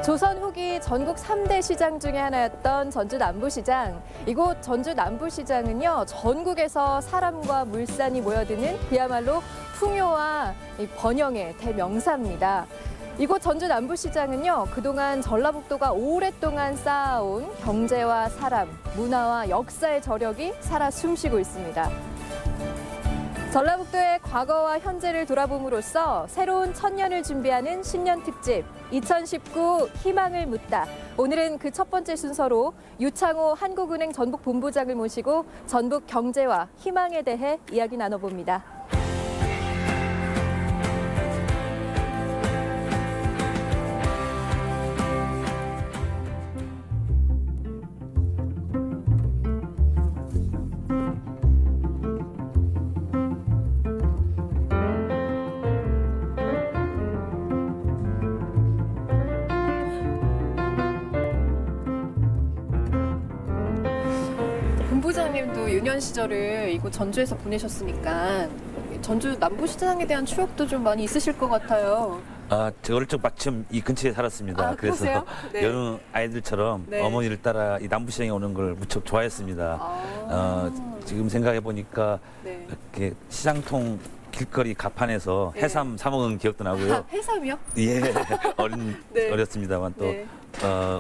조선 후기 전국 3대 시장 중에 하나였던 전주 남부시장. 이곳 전주 남부시장은요, 전국에서 사람과 물산이 모여드는 그야말로 풍요와 번영의 대명사입니다. 이곳 전주 남부시장은요, 그동안 전라북도가 오랫동안 쌓아온 경제와 사람, 문화와 역사의 저력이 살아 숨쉬고 있습니다. 전라북도의 과거와 현재를 돌아봄으로써 새로운 천년을 준비하는 신년 특집 2019 희망을 묻다. 오늘은 그 첫 번째 순서로 유창호 한국은행 전북본부장을 모시고 전북 경제와 희망에 대해 이야기 나눠봅니다. 본부장님도 유년 시절을 이곳 전주에서 보내셨으니까 전주 남부시장에 대한 추억도 좀 많이 있으실 것 같아요. 제가 어릴 적 마침 이 근처에 살았습니다. 그래서 네. 여느 아이들처럼 네. 어머니를 따라 이 남부시장에 오는 걸 무척 좋아했습니다. 지금 생각해 보니까 네. 이렇게 시장통 길거리 가판에서 네. 해삼 사 먹은 기억도 나고요. 해삼이요? 예, 네. 어렸습니다만 또 네.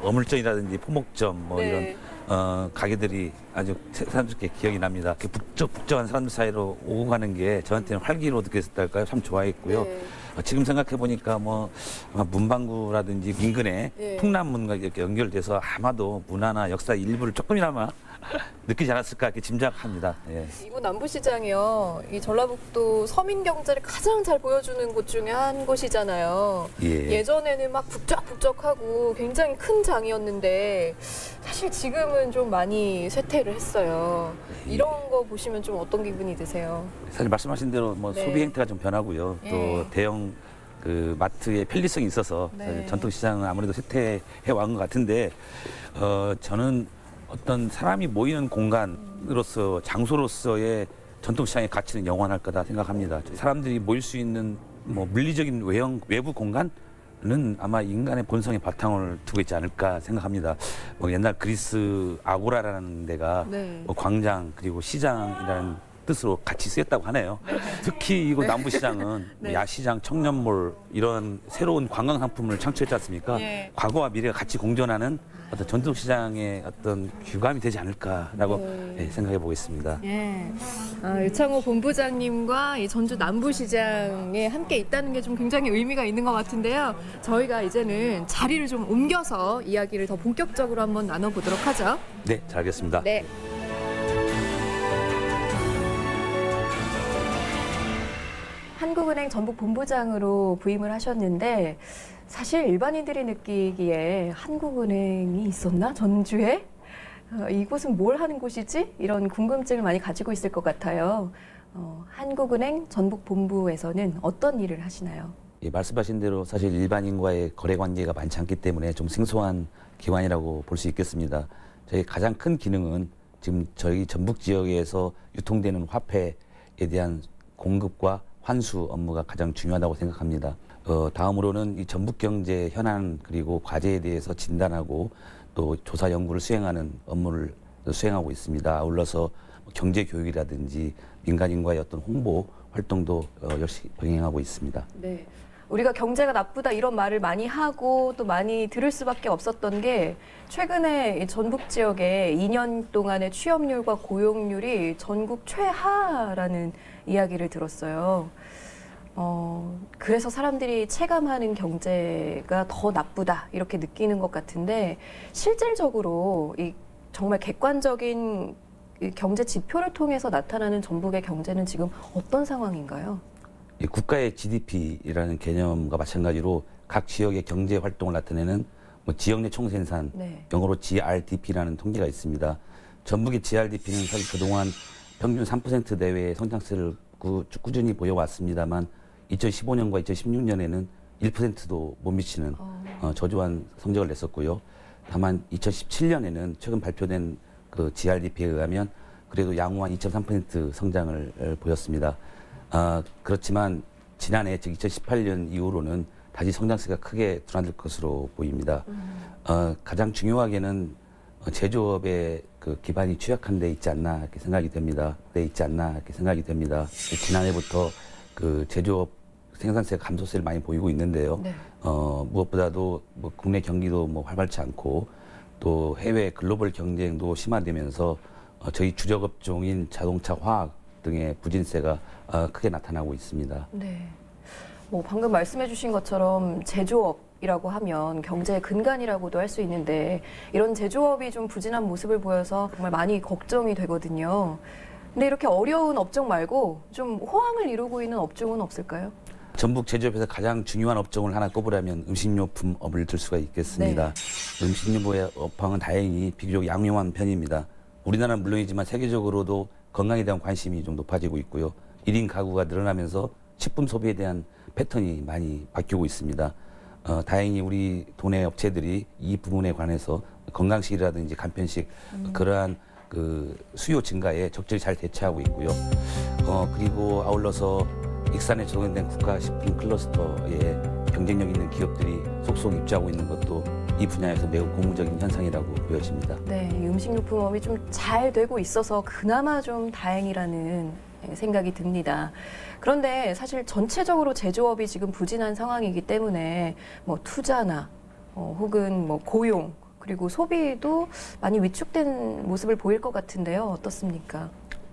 어물전이라든지 포목점 뭐 네. 이런 가게들이 아주 새삼스럽게 기억이 납니다. 북적북적한 사람들 사이로 오고 가는 게 저한테는 활기로 느껴졌달까요? 참 좋아했고요. 네. 지금 생각해 보니까 뭐 아마 문방구라든지 인근에 네. 풍남문과 이렇게 연결돼서 아마도 문화나 역사 일부를 조금이나마 느끼지 않았을까 이렇게 짐작합니다. 예. 이곳 남부시장이요, 이 전라북도 서민 경제를 가장 잘 보여주는 곳 중에 한 곳이잖아요. 예전에는 막 북적북적하고 굉장히 큰 장이었는데 사실 지금은 좀 많이 쇠퇴를 했어요. 이런 거 보시면 좀 어떤 기분이 드세요? 사실 말씀하신 대로 뭐 네. 소비 행태가 좀 변하고요. 예. 또 대형 그 마트의 편리성이 있어서 네. 전통시장은 아무래도 쇠퇴해 왔는 것 같은데 저는 어떤 사람이 모이는 공간으로서 장소로서의 전통시장의 가치는 영원할 거다 생각합니다. 사람들이 모일 수 있는 뭐 물리적인 외부 공간은 아마 인간의 본성의 바탕을 두고 있지 않을까 생각합니다. 뭐 옛날 그리스 아고라라는 데가 네. 뭐 광장 그리고 시장이라는 뜻으로 같이 쓰였다고 하네요. 특히 이곳 남부시장은 네. 야시장, 청년몰 이런 새로운 관광 상품을 창출했지 않습니까? 예. 과거와 미래가 같이 공존하는 어떤 전통시장의 어떤 규감이 되지 않을까라고 생각해 보겠습니다. 예. 유창호 본부장님과 이 전주 남부시장에 함께 있다는 게 좀 굉장히 의미가 있는 것 같은데요. 저희가 이제는 자리를 좀 옮겨서 이야기를 더 본격적으로 한번 나눠보도록 하죠. 네, 잘 알겠습니다. 네. 한국은행 전북본부장으로 부임을 하셨는데 사실 일반인들이 느끼기에 한국은행이 있었나? 전주에? 이곳은 뭘 하는 곳이지? 이런 궁금증을 많이 가지고 있을 것 같아요. 한국은행 전북본부에서는 어떤 일을 하시나요? 예, 말씀하신 대로 사실 일반인과의 거래 관계가 많지 않기 때문에 좀 생소한 기관이라고 볼 수 있겠습니다. 저희 가장 큰 기능은 지금 저희 전북 지역에서 유통되는 화폐에 대한 공급과 환수 업무가 가장 중요하다고 생각합니다. 다음으로는 이 전북 경제 현안 그리고 과제에 대해서 진단하고 또 조사 연구를 수행하는 업무를 수행하고 있습니다. 아울러서 경제 교육이라든지 민간인과의 어떤 홍보 활동도 열심히 병행하고 있습니다. 네. 우리가 경제가 나쁘다 이런 말을 많이 하고 또 많이 들을 수밖에 없었던 게 최근에 전북 지역의 2년 동안의 취업률과 고용률이 전국 최하라는 이야기를 들었어요. 그래서 사람들이 체감하는 경제가 더 나쁘다 이렇게 느끼는 것 같은데 실질적으로 이 정말 객관적인 경제 지표를 통해서 나타나는 전북의 경제는 지금 어떤 상황인가요? 국가의 GDP라는 개념과 마찬가지로 각 지역의 경제 활동을 나타내는 뭐 지역 내 총생산, 네. 영어로 GRDP라는 통계가 있습니다. 전북의 GRDP는 사실 그동안 평균 3% 내외의 성장세를 꾸준히 보여왔습니다만 2015년과 2016년에는 1%도 못 미치는 저조한 성적을 냈었고요. 다만 2017년에는 최근 발표된 그 GRDP에 의하면 그래도 양호한 2.3% 성장을 보였습니다. 그렇지만 지난해 즉 2018년 이후로는 다시 성장세가 크게 둔화될 것으로 보입니다. 가장 중요하게는 제조업의 그 기반이 취약한 데 있지 않나 이렇게 생각이 됩니다. 지난해부터 그 제조업 생산세 감소세를 많이 보이고 있는데요. 네. 무엇보다도 뭐 국내 경기도 뭐 활발치 않고 또 해외 글로벌 경쟁도 심화되면서 저희 주력 업종인 자동차, 화학 등의 부진세가 크게 나타나고 있습니다. 네. 뭐 방금 말씀해주신 것처럼 제조업이라고 하면 경제의 근간이라고도 할 수 있는데 이런 제조업이 좀 부진한 모습을 보여서 정말 많이 걱정이 되거든요. 근데 이렇게 어려운 업종 말고 좀 호황을 이루고 있는 업종은 없을까요? 전북 제조업에서 가장 중요한 업종을 하나 꼽으라면 음식료품업을 들 수가 있겠습니다. 음식료의 업황은 다행히 비교적 양호한 편입니다. 우리나라는 물론이지만 세계적으로도 건강에 대한 관심이 좀 높아지고 있고요. 1인 가구가 늘어나면서 식품 소비에 대한 패턴이 많이 바뀌고 있습니다. 다행히 우리 도내 업체들이 이 부분에 관해서 건강식이라든지 간편식 그러한 그 수요 증가에 적절히 잘 대처하고 있고요. 그리고 아울러서 익산에 적용된 국가식품 클러스터에 경쟁력 있는 기업들이 속속 입주하고 있는 것도 이 분야에서 매우 고무적인 현상이라고 보여집니다. 네, 이 음식료품업이 좀 잘 되고 있어서 그나마 좀 다행이라는 생각이 듭니다. 그런데 사실 전체적으로 제조업이 지금 부진한 상황이기 때문에 뭐 투자나 혹은 뭐 고용 그리고 소비도 많이 위축된 모습을 보일 것 같은데요. 어떻습니까?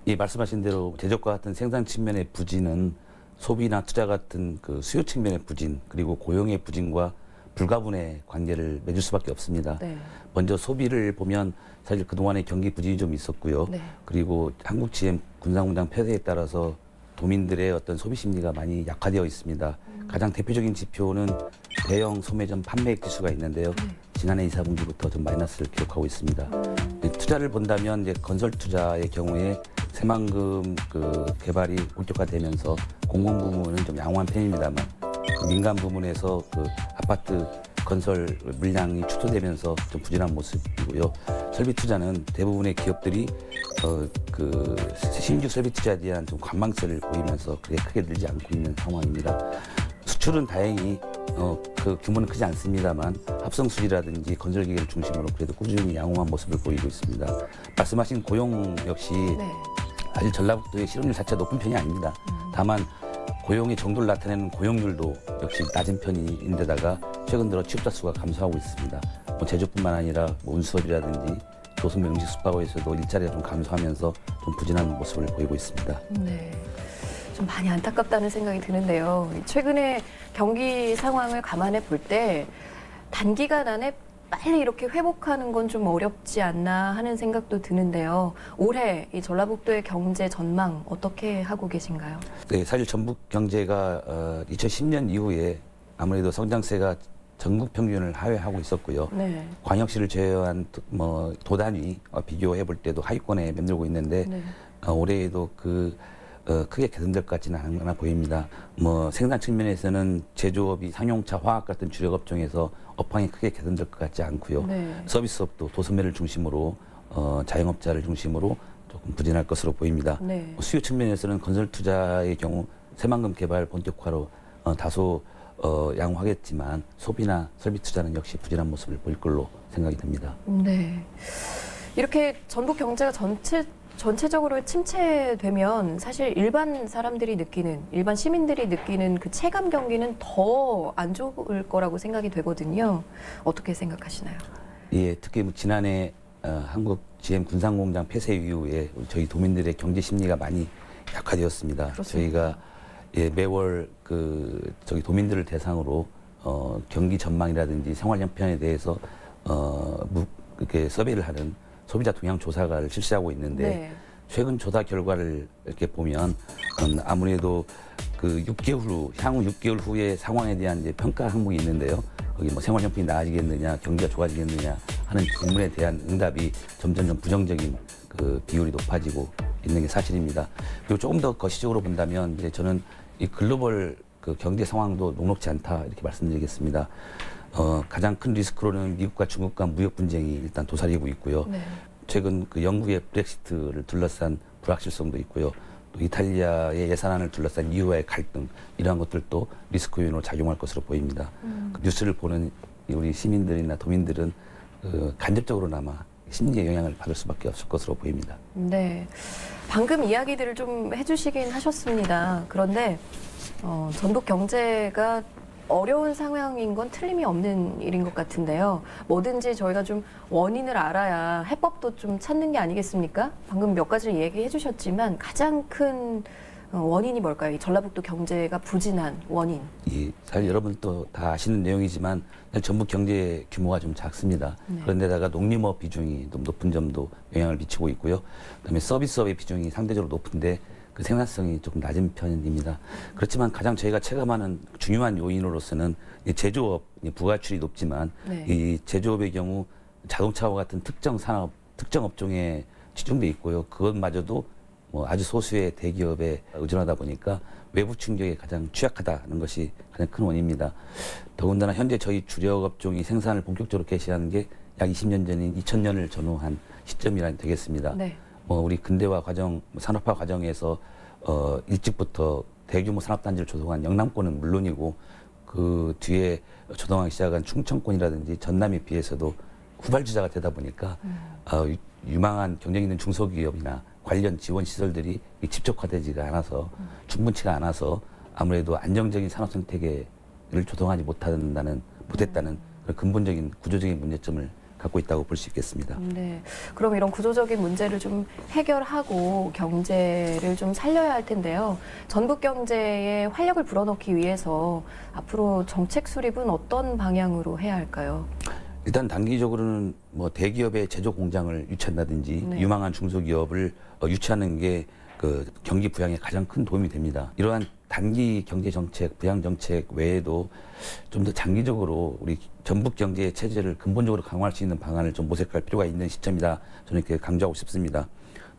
예, 말씀하신 대로 제조업과 같은 생산 측면의 부진은 소비나 투자 같은 그 수요 측면의 부진 그리고 고용의 부진과 불가분의 관계를 맺을 수밖에 없습니다. 네. 먼저 소비를 보면 사실 그동안에 경기 부진이 좀 있었고요. 네. 그리고 한국 GM 군사공장 폐쇄에 따라서 도민들의 어떤 소비 심리가 많이 약화되어 있습니다. 가장 대표적인 지표는 대형 소매점 판매액 지수가 있는데요. 지난해 2, 4분기부터 좀 마이너스를 기록하고 있습니다. 투자를 본다면 이제 건설 투자의 경우에 새만금 그 개발이 본격화되면서 공공 부문은 좀 양호한 편입니다만 민간 부문에서 그 아파트 건설 물량이 축소되면서 좀 부진한 모습이고요. 설비 투자는 대부분의 기업들이 그 신규 설비 투자에 대한 좀 관망세를 보이면서 그게 크게 늘지 않고 있는 상황입니다. 수출은 다행히 그 규모는 크지 않습니다만 합성 수지라든지 건설 기계를 중심으로 그래도 꾸준히 양호한 모습을 보이고 있습니다. 말씀하신 고용 역시 네. 사실 전라북도의 실업률 자체가 높은 편이 아닙니다. 다만 고용의 정도를 나타내는 고용률도 역시 낮은 편인데다가 최근 들어 취업자 수가 감소하고 있습니다. 뭐 제조뿐만 아니라 뭐 운수업이라든지 도소매 음식 숙박업에서도 일자리가 좀 감소하면서 좀 부진한 모습을 보이고 있습니다. 네. 좀 많이 안타깝다는 생각이 드는데요. 최근에 경기 상황을 감안해 볼 때 단기간 안에 빨리 이렇게 회복하는 건 좀 어렵지 않나 하는 생각도 드는데요. 올해 이 전라북도의 경제 전망 어떻게 하고 계신가요? 네, 사실 전북 경제가 2010년 이후에 아무래도 성장세가 전국 평균을 하회하고 있었고요. 네. 광역시를 제외한 뭐 도단위 비교해 볼 때도 하위권에 맴돌고 있는데 네. 올해에도 크게 개선될 것 같지는 않아 보입니다. 뭐 생산 측면에서는 제조업이 상용차, 화학 같은 주력 업종에서 업황이 크게 개선될 것 같지 않고요. 네. 서비스업도 도소매를 중심으로 자영업자를 중심으로 조금 부진할 것으로 보입니다. 네. 수요 측면에서는 건설 투자의 경우 새만금 개발 본격화로 다소 양호하겠지만 소비나 설비 투자는 역시 부진한 모습을 보일 걸로 생각이 됩니다. 네. 이렇게 전북 경제가 전체적으로 침체되면 사실 일반 사람들이 느끼는, 일반 시민들이 느끼는 그 체감 경기는 더 안 좋을 거라고 생각이 되거든요. 어떻게 생각하시나요? 예, 특히 뭐 지난해 한국 GM 군산공장 폐쇄 이후에 저희 도민들의 경제 심리가 많이 약화되었습니다. 그렇습니다. 저희가 매월 저기 도민들을 대상으로 경기 전망이라든지 생활 형편에 대해서 이렇게 서베이를 하는 소비자 동향 조사를 실시하고 있는데 네. 최근 조사 결과를 이렇게 보면 아무래도 그 6개월 후, 향후 6개월 후의 상황에 대한 이제 평가 항목이 있는데요. 거기 뭐 생활 형편이 나아지겠느냐, 경기가 좋아지겠느냐 하는 질문에 대한 응답이 점점 부정적인 그 비율이 높아지고 있는 게 사실입니다. 그리고 조금 더 거시적으로 본다면 이제 저는 이 글로벌 그 경제 상황도 녹록지 않다 이렇게 말씀드리겠습니다. 가장 큰 리스크로는 미국과 중국 간 무역 분쟁이 일단 도사리고 있고요. 네. 최근 그 영국의 브렉시트를 둘러싼 불확실성도 있고요. 또 이탈리아의 예산안을 둘러싼 이후의 갈등 이러한 것들도 리스크 요인으로 작용할 것으로 보입니다. 그 뉴스를 보는 우리 시민들이나 도민들은 간접적으로나마 심리의 영향을 받을 수밖에 없을 것으로 보입니다. 네, 방금 이야기들을 좀 해주시긴 하셨습니다. 그런데 전북 경제가 어려운 상황인 건 틀림이 없는 일인 것 같은데요. 뭐든지 저희가 좀 원인을 알아야 해법도 좀 찾는 게 아니겠습니까? 방금 몇 가지를 얘기해 주셨지만 가장 큰 원인이 뭘까요? 이 전라북도 경제가 부진한 원인. 사실 여러분도 다 아시는 내용이지만 전북 경제 규모가 좀 작습니다. 네. 그런데다가 농림업 비중이 좀 높은 점도 영향을 미치고 있고요. 그다음에 서비스업의 비중이 상대적으로 높은데 그 생산성이 조금 낮은 편입니다. 그렇지만 가장 저희가 체감하는 중요한 요인으로서는 이 제조업, 부가출이 높지만 네. 이 제조업의 경우 자동차와 같은 특정 산업, 특정 업종에 치중돼 있고요. 그것마저도 뭐 아주 소수의 대기업에 의존하다 보니까 외부 충격에 가장 취약하다는 것이 가장 큰 원인입니다. 더군다나 현재 저희 주력 업종이 생산을 본격적으로 개시하는 게 약 20년 전인 2000년을 전후한 시점이라 되겠습니다. 네. 우리 근대화 과정, 산업화 과정에서 일찍부터 대규모 산업단지를 조성한 영남권은 물론이고 그 뒤에 조성하기 시작한 충청권이라든지 전남에 비해서도 후발주자가 되다 보니까 유망한 경쟁 있는 중소기업이나 관련 지원 시설들이 집적화되지가 않아서 충분치가 않아서 아무래도 안정적인 산업 생태계를 조성하지 못했다는 그런 근본적인 구조적인 문제점을 갖고 있다고 볼 수 있겠습니다. 네. 그럼 이런 구조적인 문제를 좀 해결하고 경제를 좀 살려야 할 텐데요. 전북 경제에 활력을 불어넣기 위해서 앞으로 정책 수립은 어떤 방향으로 해야 할까요? 일단 단기적으로는 뭐 대기업의 제조 공장을 유치한다든지 네. 유망한 중소기업을 유치하는 게 그 경기 부양에 가장 큰 도움이 됩니다. 이러한 단기 경제 정책, 부양 정책 외에도 좀 더 장기적으로 우리 전북 경제의 체제를 근본적으로 강화할 수 있는 방안을 좀 모색할 필요가 있는 시점이다. 저는 이렇게 강조하고 싶습니다.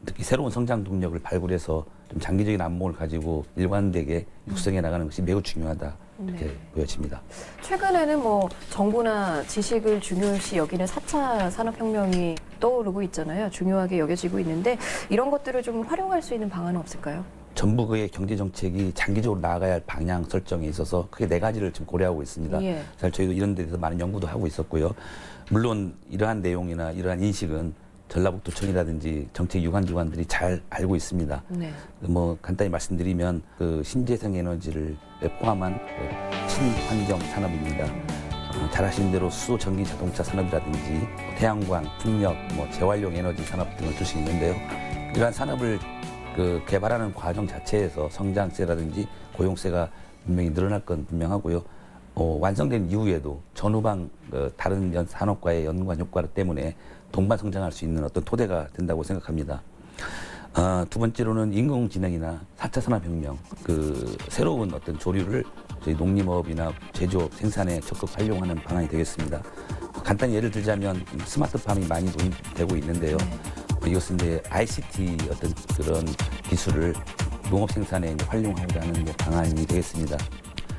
특히 새로운 성장 동력을 발굴해서 좀 장기적인 안목을 가지고 일관되게 육성해 나가는 것이 매우 중요하다. 이렇게 네. 보여집니다. 최근에는 뭐 정부나 지식을 중요시 여기는 4차 산업혁명이 떠오르고 있잖아요. 중요하게 여겨지고 있는데 이런 것들을 좀 활용할 수 있는 방안은 없을까요? 전북의 경제 정책이 장기적으로 나아가야 할 방향 설정에 있어서 크게 네 가지를 지금 고려하고 있습니다. 예. 사실 저희도 이런 데 대해서 많은 연구도 하고 있었고요. 물론 이러한 내용이나 이러한 인식은 전라북도청이라든지 정책 유관기관들이 잘 알고 있습니다. 네. 뭐 간단히 말씀드리면 그 신재생 에너지를 포함한 그 친환경 산업입니다. 잘 아시는 대로 수소, 전기, 자동차 산업이라든지 태양광, 풍력, 뭐 재활용 에너지 산업 등을 들 수 있는데요. 이러한 산업을 그 개발하는 과정 자체에서 성장세라든지 고용세가 분명히 늘어날 건 분명하고요. 완성된 이후에도 전후방 다른 산업과의 연관 효과 때문에 동반 성장할 수 있는 어떤 토대가 된다고 생각합니다. 두 번째로는 인공지능이나 4차 산업혁명, 그 새로운 어떤 조류를 저희 농림업이나 제조업, 생산에 적극 활용하는 방안이 되겠습니다. 간단히 예를 들자면 스마트팜이 많이 도입되고 있는데요. 이것은 이제 ICT 어떤 그런 기술을 농업 생산에 이제 활용하고자 하는 방안이 되겠습니다.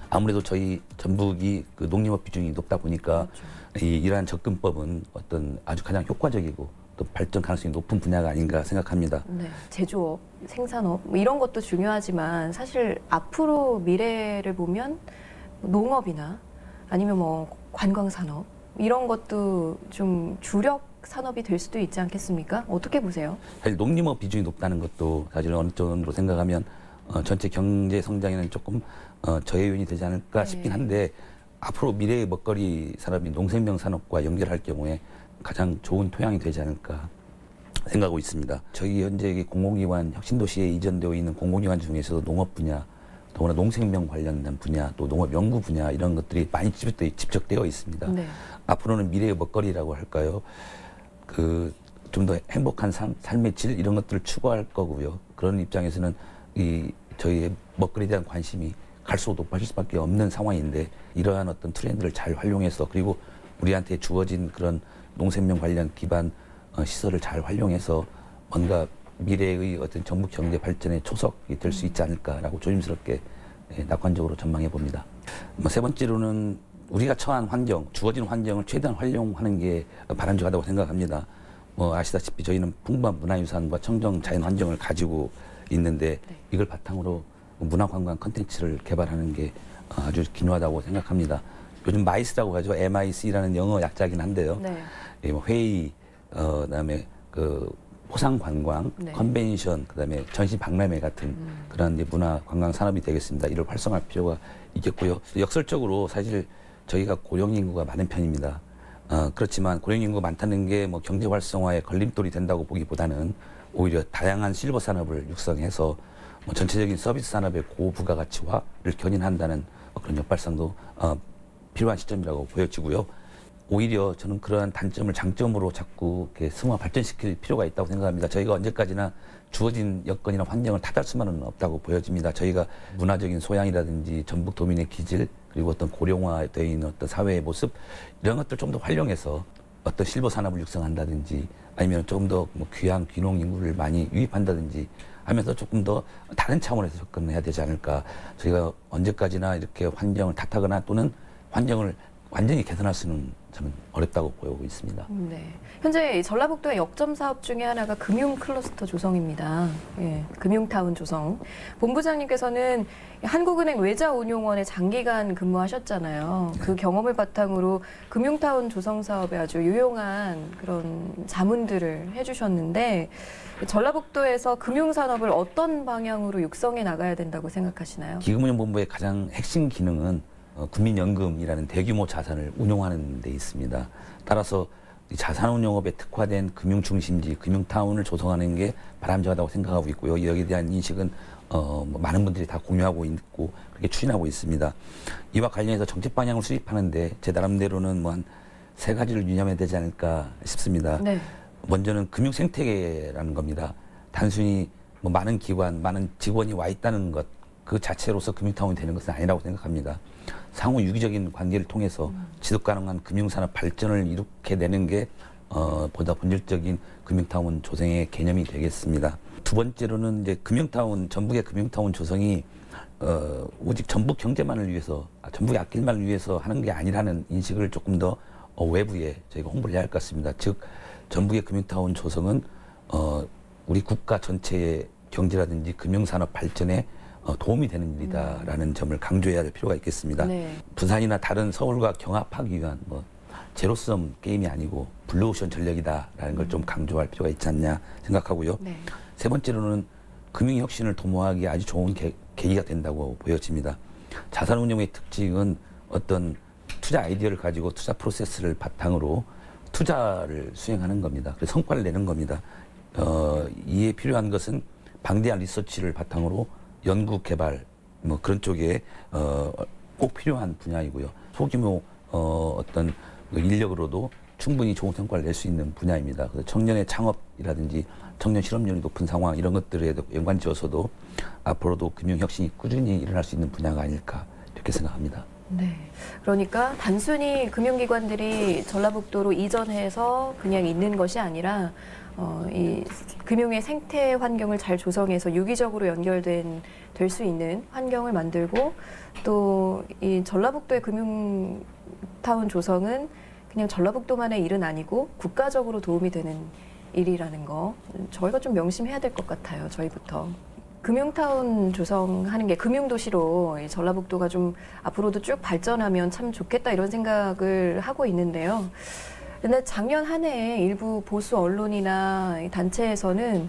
아무래도 저희 전북이 그 농림업 비중이 높다 보니까 그렇죠. 이러한 접근법은 어떤 아주 가장 효과적이고 또 발전 가능성이 높은 분야가 아닌가 생각합니다. 네. 제조업, 생산업 뭐 이런 것도 중요하지만 사실 앞으로 미래를 보면 농업이나 아니면 뭐 관광산업 이런 것도 좀 주력 산업이 될 수도 있지 않겠습니까? 어떻게 보세요? 사실 농림업 비중이 높다는 것도 사실 어느 정도로 생각하면 전체 경제 성장에는 조금 저해 요인이 되지 않을까 싶긴 한데 앞으로 미래의 먹거리 산업인 농생명 산업과 연결할 경우에 가장 좋은 토양이 되지 않을까 생각하고 있습니다. 저희 현재 공공기관 혁신도시에 이전되어 있는 공공기관 중에서도 농업 분야, 더구나 농생명 관련된 분야, 또 농업 연구 분야 이런 것들이 많이 집적되어 있습니다. 네. 앞으로는 미래의 먹거리라고 할까요? 그 좀 더 행복한 삶의 질 이런 것들을 추구할 거고요. 그런 입장에서는 이 저희의 먹거리에 대한 관심이 갈수록 높아질 수밖에 없는 상황인데 이러한 어떤 트렌드를 잘 활용해서 그리고 우리한테 주어진 그런 농생명 관련 기반 시설을 잘 활용해서 뭔가 미래의 어떤 전북 경제 발전의 초석이 될 수 있지 않을까라고 조심스럽게 낙관적으로 전망해 봅니다. 세 번째로는 우리가 처한 환경, 주어진 환경을 최대한 활용하는 게 바람직하다고 생각합니다. 아시다시피 저희는 풍부한 문화유산과 청정 자연 환경을 가지고 있는데 네. 이걸 바탕으로 문화관광 컨텐츠를 개발하는 게 아주 기묘하다고 생각합니다. 요즘 마이스라고 하죠. MIC라는 영어 약자긴 한데요. 네. 예, 뭐 회의, 그다음에 그 포상 관광, 네. 컨벤션, 그다음에 전시 박람회 같은 그런 이제 문화 관광 산업이 되겠습니다. 이를 활성화할 필요가 있겠고요. 역설적으로 사실 저희가 고령 인구가 많은 편입니다. 그렇지만 고령 인구가 많다는 게 뭐 경제 활성화에 걸림돌이 된다고 보기보다는 오히려 다양한 실버 산업을 육성해서 뭐 전체적인 서비스 산업의 고부가가치화를 견인한다는 그런 역발상도 필요한 시점이라고 보여지고요. 오히려 저는 그러한 단점을 장점으로 자꾸 이렇게 승화 발전시킬 필요가 있다고 생각합니다. 저희가 언제까지나 주어진 여건이나 환경을 탓할 수만은 없다고 보여집니다. 저희가 문화적인 소양이라든지 전북 도민의 기질 그리고 어떤 고령화되어 있는 어떤 사회의 모습 이런 것들 좀 더 활용해서 어떤 실버 산업을 육성한다든지 아니면 조금 더 뭐 귀한 귀농 인구를 많이 유입한다든지 하면서 조금 더 다른 차원에서 접근해야 되지 않을까. 저희가 언제까지나 이렇게 환경을 탓하거나 또는 환경을 완전히 개선할 수는 저는 어렵다고 보고 있습니다. 네. 현재 전라북도의 역점 사업 중에 하나가 금융 클러스터 조성입니다. 예, 금융타운 조성. 본부장님께서는 한국은행 외자운용원에 장기간 근무하셨잖아요. 그 경험을 바탕으로 금융타운 조성 사업에 아주 유용한 그런 자문들을 해주셨는데 전라북도에서 금융산업을 어떤 방향으로 육성해 나가야 된다고 생각하시나요? 기금운용본부의 가장 핵심 기능은 국민연금이라는 대규모 자산을 운용하는 데 있습니다. 따라서 이 자산운용업에 특화된 금융중심지, 금융타운을 조성하는 게 바람직하다고 생각하고 있고요. 여기에 대한 인식은 뭐 많은 분들이 다 공유하고 있고 그렇게 추진하고 있습니다. 이와 관련해서 정책 방향을 수립하는데 제 나름대로는 뭐 한 세 가지를 유념해야 되지 않을까 싶습니다. 네. 먼저는 금융 생태계라는 겁니다. 단순히 뭐 많은 기관, 많은 직원이 와 있다는 것 그 자체로서 금융타운이 되는 것은 아니라고 생각합니다. 상호 유기적인 관계를 통해서 지속 가능한 금융산업 발전을 이룩해 내는 게 보다 본질적인 금융타운 조성의 개념이 되겠습니다. 두 번째로는 이제 금융타운, 전북의 금융타운 조성이 오직 전북 경제만을 위해서, 전북의 앞길만을 위해서 하는 게 아니라는 인식을 조금 더 외부에 저희가 홍보를 해야 할 것 같습니다. 즉 전북의 금융타운 조성은 우리 국가 전체의 경제라든지 금융산업 발전에 도움이 되는 일이다라는 점을 강조해야 할 필요가 있겠습니다. 네. 부산이나 다른 서울과 경합하기 위한 뭐 제로섬 게임이 아니고 블루오션 전략이다라는 걸 좀 강조할 필요가 있지 않냐 생각하고요. 네. 세 번째로는 금융혁신을 도모하기에 아주 좋은 계기가 된다고 보여집니다. 자산운용의 특징은 어떤 투자 아이디어를 가지고 투자 프로세스를 바탕으로 투자를 수행하는 겁니다. 그래서 성과를 내는 겁니다. 이에 필요한 것은 방대한 리서치를 바탕으로 연구 개발 뭐 그런 쪽에 꼭 필요한 분야이고요. 소규모 어떤 인력으로도 충분히 좋은 성과를 낼 수 있는 분야입니다. 그래서 청년의 창업이라든지 청년 실업률이 높은 상황 이런 것들에도 연관지어서도 앞으로도 금융 혁신이 꾸준히 일어날 수 있는 분야가 아닐까 이렇게 생각합니다. 네. 그러니까 단순히 금융기관들이 전라북도로 이전해서 그냥 있는 것이 아니라 이 금융의 생태 환경을 잘 조성해서 유기적으로 될 수 있는 환경을 만들고 또 이 전라북도의 금융타운 조성은 그냥 전라북도만의 일은 아니고 국가적으로 도움이 되는 일이라는 거 저희가 좀 명심해야 될 것 같아요. 저희부터. 금융타운 조성하는 게 금융도시로 이 전라북도가 좀 앞으로도 쭉 발전하면 참 좋겠다 이런 생각을 하고 있는데요. 근데 작년 한 해에 일부 보수 언론이나 단체에서는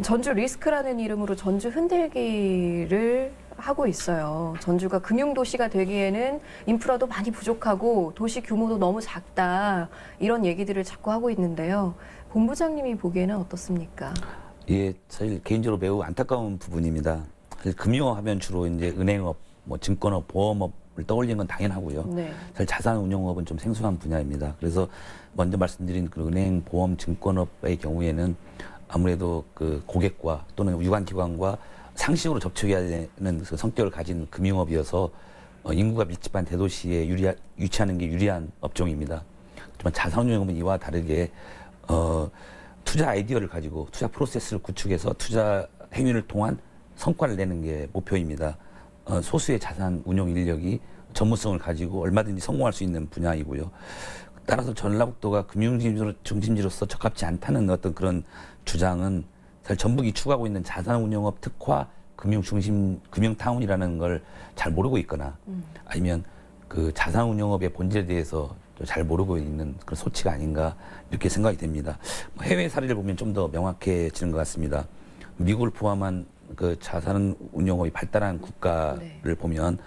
전주 리스크라는 이름으로 전주 흔들기를 하고 있어요. 전주가 금융도시가 되기에는 인프라도 많이 부족하고 도시 규모도 너무 작다 이런 얘기들을 자꾸 하고 있는데요. 본부장님이 보기에는 어떻습니까? 예, 사실 개인적으로 매우 안타까운 부분입니다. 사실 금융하면 주로 이제 은행업, 뭐 증권업, 보험업을 떠올리는 건 당연하고요. 네. 사실 자산운용업은 좀 생소한 분야입니다. 그래서 먼저 말씀드린 그 은행, 보험, 증권업의 경우에는 아무래도 그 고객과 또는 유관기관과 상식으로 접촉해야 되는 그 성격을 가진 금융업이어서 인구가 밀집한 대도시에 유치하는 게 유리한 업종입니다. 하지만 자산운용업은 이와 다르게 투자 아이디어를 가지고 투자 프로세스를 구축해서 투자 행위를 통한 성과를 내는 게 목표입니다. 소수의 자산 운용 인력이 전문성을 가지고 얼마든지 성공할 수 있는 분야이고요. 따라서 전라북도가 금융 중심지로서 적합지 않다는 어떤 그런 주장은 사실 전북이 추구하고 있는 자산운용업 특화 금융중심 금융타운이라는 걸 잘 모르고 있거나 아니면 그 자산운용업의 본질에 대해서 잘 모르고 있는 그런 소치가 아닌가 이렇게 생각이 됩니다. 해외 사례를 보면 좀 더 명확해지는 것 같습니다. 미국을 포함한 그 자산운용업이 발달한 국가를 네. 보면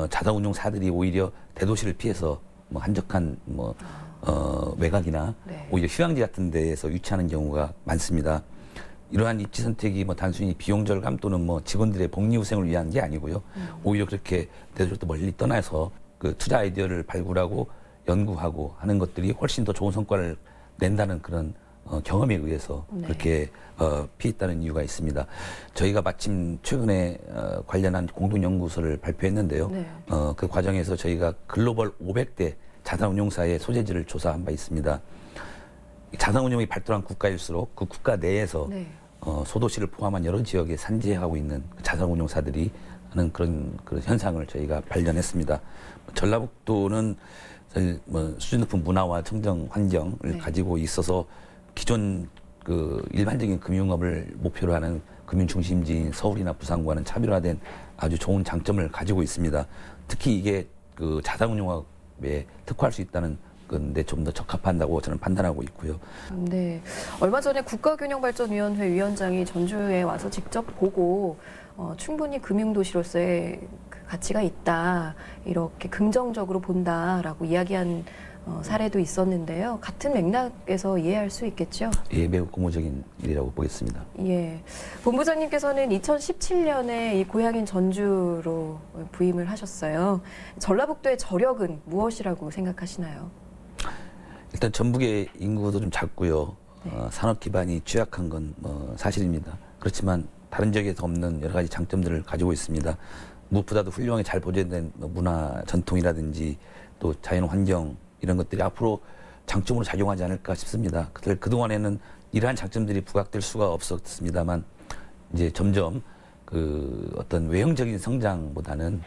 자산운용사들이 오히려 대도시를 피해서 뭐 한적한 외곽이나 네. 오히려 휴양지 같은 데에서 유치하는 경우가 많습니다. 이러한 입지 선택이 뭐 단순히 비용 절감 또는 뭐 직원들의 복리후생을 위한 게 아니고요. 오히려 그렇게 대도시로 멀리 떠나서 그 투자 아이디어를 발굴하고 연구하고 하는 것들이 훨씬 더 좋은 성과를 낸다는 그런 경험에 의해서 네. 그렇게 피했다는 이유가 있습니다. 저희가 마침 최근에 관련한 공동연구서를 발표했는데요. 네. 그 과정에서 저희가 글로벌 500대 자산운용사의 소재지를 조사한 바 있습니다. 자산운용이 발달한 국가일수록 그 국가 내에서 네. 소도시를 포함한 여러 지역에 산재하고 있는 자산운용사들이 하는 그런 현상을 저희가 발견했습니다. 전라북도는 뭐 수준 높은 문화와 청정 환경을 네. 가지고 있어서 기존 그 일반적인 금융업을 목표로 하는 금융 중심지인 서울이나 부산과는 차별화된 아주 좋은 장점을 가지고 있습니다. 특히 이게 그 자산운용업에 특화할 수 있다는 건데 좀 더 적합한다고 저는 판단하고 있고요. 네. 얼마 전에 국가균형발전위원회 위원장이 전주에 와서 직접 보고 충분히 금융도시로서의 그 가치가 있다. 이렇게 긍정적으로 본다라고 이야기한 사례도 있었는데요. 같은 맥락에서 이해할 수 있겠죠? 예, 매우 고무적인 일이라고 보겠습니다. 예. 본부장님께서는 2017년에 이 고향인 전주로 부임을 하셨어요. 전라북도의 저력은 무엇이라고 생각하시나요? 일단 전북의 인구도 좀 작고요. 네. 산업 기반이 취약한 건 사실입니다. 그렇지만 다른 지역에서 없는 여러 가지 장점들을 가지고 있습니다. 무엇보다도 훌륭하게 잘 보존된 문화 전통이라든지 또 자연 환경 이런 것들이 앞으로 장점으로 작용하지 않을까 싶습니다. 그동안에는 이러한 장점들이 부각될 수가 없었습니다만 이제 점점 그 어떤 외형적인 성장보다는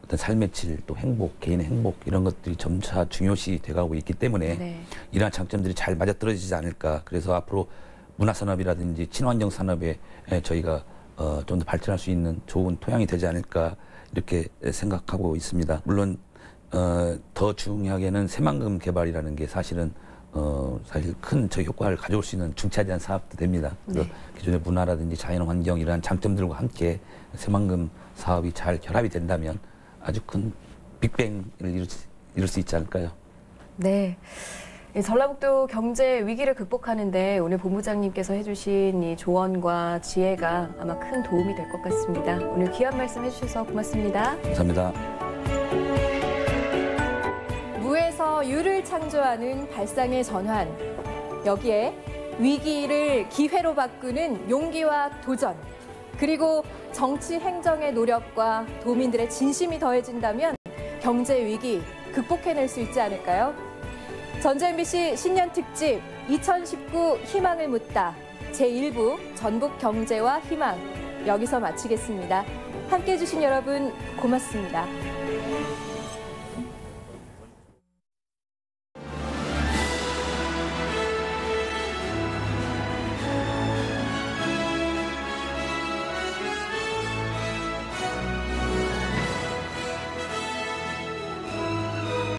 어떤 삶의 질, 또 행복, 개인의 행복 이런 것들이 점차 중요시 돼가고 있기 때문에 네. 이러한 장점들이 잘 맞아떨어지지 않을까. 그래서 앞으로 문화산업이라든지 친환경 산업에 저희가 좀 더 발전할 수 있는 좋은 토양이 되지 않을까 이렇게 생각하고 있습니다. 물론 더 중요하게는 새만금 개발이라는 게 사실은 사실 큰 저 효과를 가져올 수 있는 중차지한 사업도 됩니다. 그래서 네. 기존의 문화라든지 자연환경 이러한 장점들과 함께 새만금 사업이 잘 결합이 된다면 아주 큰 빅뱅을 이룰 수 있지 않을까요? 네. 이 전라북도 경제 위기를 극복하는데 오늘 본부장님께서 해주신 이 조언과 지혜가 아마 큰 도움이 될 것 같습니다. 오늘 귀한 말씀 해주셔서 고맙습니다. 감사합니다. 무에서 유를 창조하는 발상의 전환. 여기에 위기를 기회로 바꾸는 용기와 도전. 그리고 정치 행정의 노력과 도민들의 진심이 더해진다면 경제 위기 극복해낼 수 있지 않을까요? 전주 MBC 신년 특집 2019 희망을 묻다 제1부 전북 경제와 희망 여기서 마치겠습니다. 함께해 주신 여러분 고맙습니다.